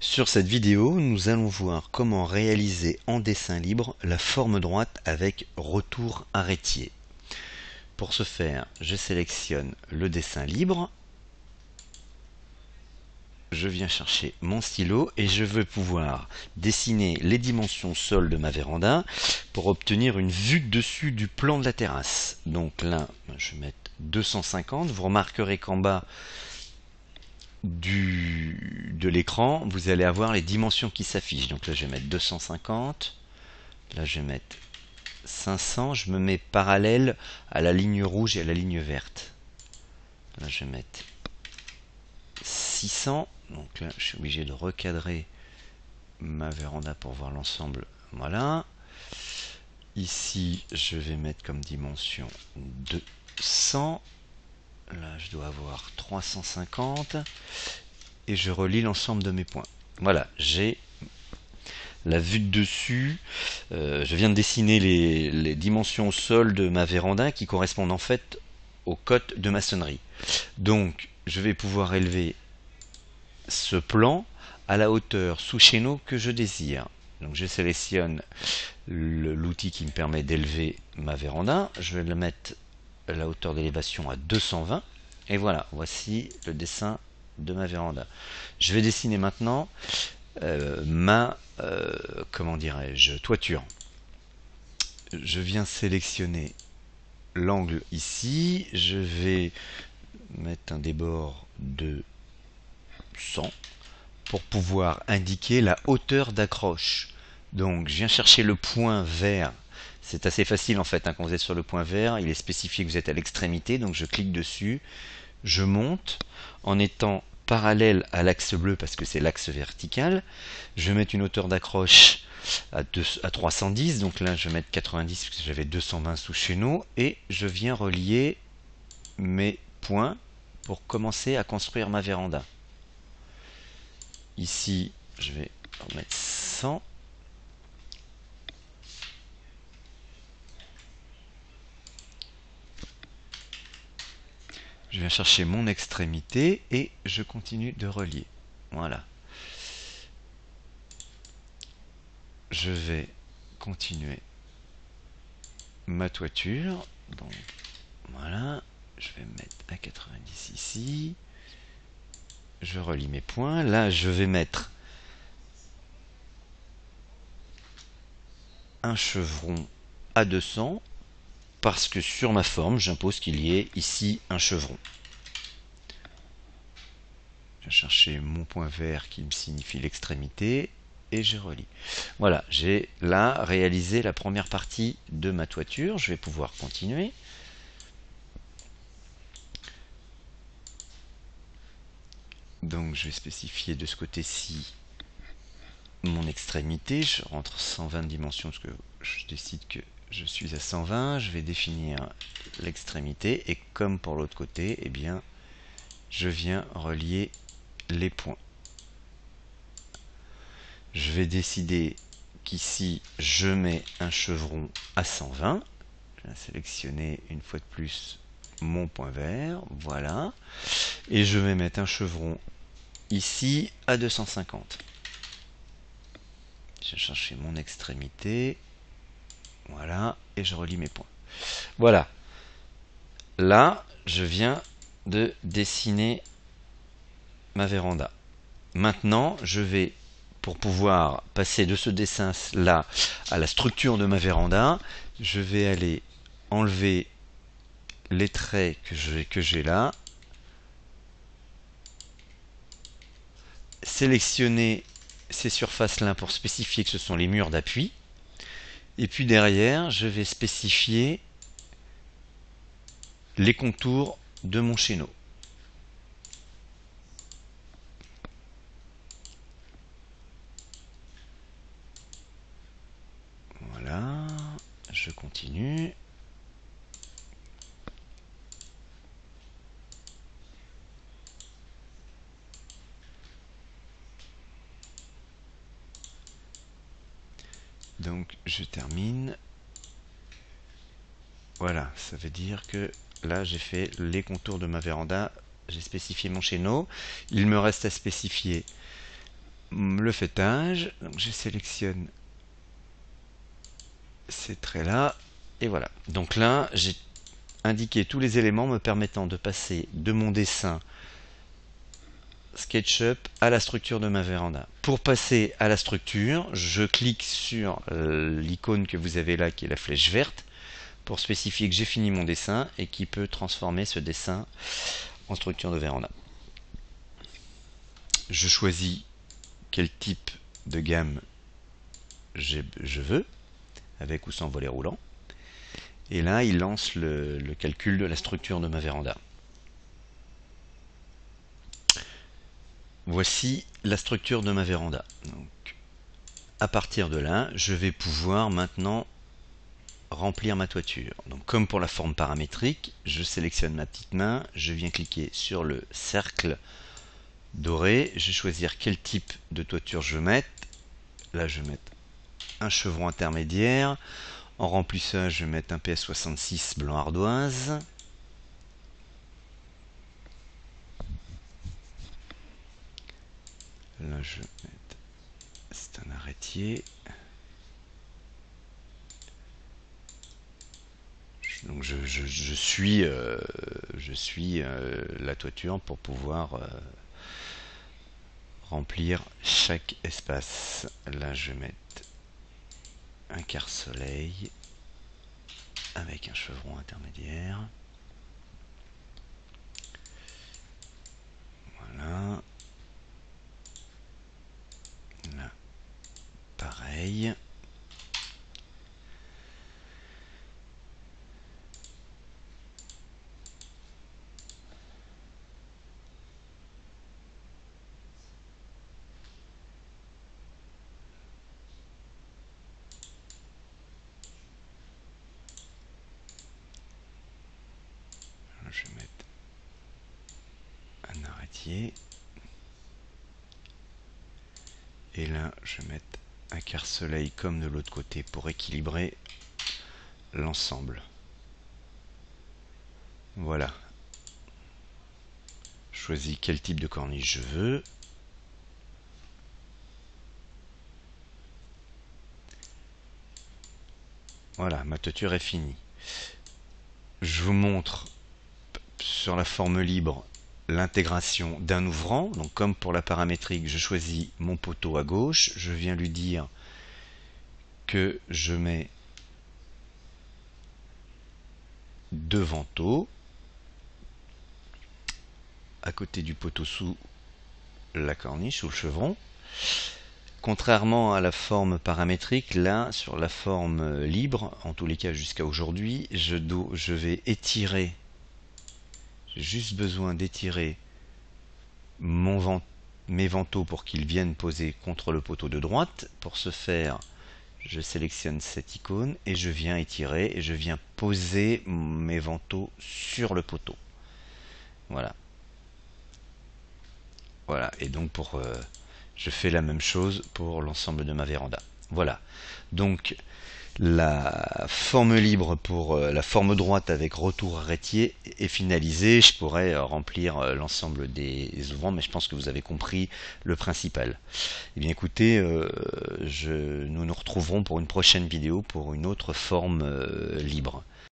Sur cette vidéo, nous allons voir comment réaliser en dessin libre la forme droite avec retour arrêtier. Pour ce faire, je sélectionne le dessin libre, je viens chercher mon stylo et je veux pouvoir dessiner les dimensions sol de ma véranda pour obtenir une vue de dessus du plan de la terrasse. Donc là, je vais mettre 250. Vous remarquerez qu'en bas de l'écran, vous allez avoir les dimensions qui s'affichent. Donc là, je vais mettre 250. Là, je vais mettre 500. Je me mets parallèle à la ligne rouge et à la ligne verte. Là, je vais mettre 600. Donc là, je suis obligé de recadrer ma véranda pour voir l'ensemble. Voilà. Ici, je vais mettre comme dimension 200. Là, je dois avoir 350. Et je relie l'ensemble de mes points. Voilà, j'ai la vue de dessus. Je viens de dessiner les dimensions au sol de ma véranda qui correspondent en fait aux cotes de maçonnerie. Donc, je vais pouvoir élever ce plan à la hauteur sous chéneau que je désire. Donc, je sélectionne l'outil qui me permet d'élever ma véranda. Je vais le mettre à la hauteur d'élévation à 220. Et voilà, voici le dessin de ma véranda. Je vais dessiner maintenant ma comment dirais-je, toiture. Je viens sélectionner l'angle ici, je vais mettre un débord de 100 pour pouvoir indiquer la hauteur d'accroche. Donc je viens chercher le point vert. C'est assez facile en fait, hein, quand vous êtes sur le point vert, il est spécifié que vous êtes à l'extrémité, donc je clique dessus, je monte en étant parallèle à l'axe bleu parce que c'est l'axe vertical. Je vais mettre une hauteur d'accroche à 310, donc là je vais mettre 90 parce que j'avais 220 sous chéneau, et je viens relier mes points pour commencer à construire ma véranda. Ici je vais en mettre 100. Je viens chercher mon extrémité et je continue de relier. Voilà. Je vais continuer ma toiture. Donc, voilà. Je vais me mettre à 90 ici. Je relie mes points. Là, je vais mettre un chevron à 200 parce que sur ma forme, j'impose qu'il y ait ici un chevron. Je vais chercher mon point vert qui me signifie l'extrémité et je relie. Voilà, j'ai là réalisé la première partie de ma toiture. Je vais pouvoir continuer. Donc je vais spécifier de ce côté-ci mon extrémité. Je rentre 120 dimensions parce que je décide que je suis à 120. Je vais définir l'extrémité et comme pour l'autre côté, eh bien, je viens relier les points. Je vais décider qu'ici je mets un chevron à 120. Je vais sélectionner une fois de plus mon point vert, voilà, et je vais mettre un chevron ici à 250. Je vais chercher mon extrémité, voilà, et je relie mes points. Voilà, là je viens de dessiner ma véranda. Maintenant je vais, pour pouvoir passer de ce dessin là à la structure de ma véranda, je vais aller enlever les traits que j'ai là, sélectionner ces surfaces là pour spécifier que ce sont les murs d'appui, et puis derrière je vais spécifier les contours de mon chéneau. Voilà, je continue. Donc je termine. Voilà, ça veut dire que là j'ai fait les contours de ma véranda, j'ai spécifié mon chéneau. Il me reste à spécifier le fêtage. Donc je sélectionne ces traits là et voilà. Donc là j'ai indiqué tous les éléments me permettant de passer de mon dessin SketchUp à la structure de ma véranda. Pour passer à la structure, je clique sur l'icône que vous avez là qui est la flèche verte pour spécifier que j'ai fini mon dessin et qui peut transformer ce dessin en structure de véranda. Je choisis quel type de gamme je veux, avec ou sans volet roulant. Et là, il lance le calcul de la structure de ma véranda. Voici la structure de ma véranda. Donc, à partir de là, je vais pouvoir maintenant remplir ma toiture. Donc, comme pour la forme paramétrique, je sélectionne ma petite main, je viens cliquer sur le cercle doré, je vais choisir quel type de toiture je veux mettre. Là, je vais mettre un chevron intermédiaire. En remplissage, je vais mettre un PS66 blanc ardoise. Là, je vais mettre, c'est un arrêtier. Donc je suis la toiture pour pouvoir remplir chaque espace. Là, je vais mettre un quart soleil avec un chevron intermédiaire. Voilà. Là, pareil. Je vais mettre un arrêtier. Et là, je vais mettre un quart soleil comme de l'autre côté pour équilibrer l'ensemble. Voilà. Je choisis quel type de corniche je veux. Voilà, ma toiture est finie. Je vous montre sur la forme libre l'intégration d'un ouvrant. Donc comme pour la paramétrique, je choisis mon poteau à gauche. Je viens lui dire que je mets 2 vantaux à côté du poteau sous la corniche, sous le chevron. Contrairement à la forme paramétrique, là, sur la forme libre, en tous les cas jusqu'à aujourd'hui, je vais étirer, j'ai juste besoin d'étirer mes vantaux pour qu'ils viennent poser contre le poteau de droite. Pour ce faire, je sélectionne cette icône et je viens étirer et je viens poser mes vantaux sur le poteau. Voilà. Voilà, et donc je fais la même chose pour l'ensemble de ma véranda. Voilà, donc la forme libre pour la forme droite avec retour arrêtier est finalisée. Je pourrais remplir l'ensemble des ouvrants, mais je pense que vous avez compris le principal. Eh bien écoutez, nous nous retrouverons pour une prochaine vidéo pour une autre forme libre.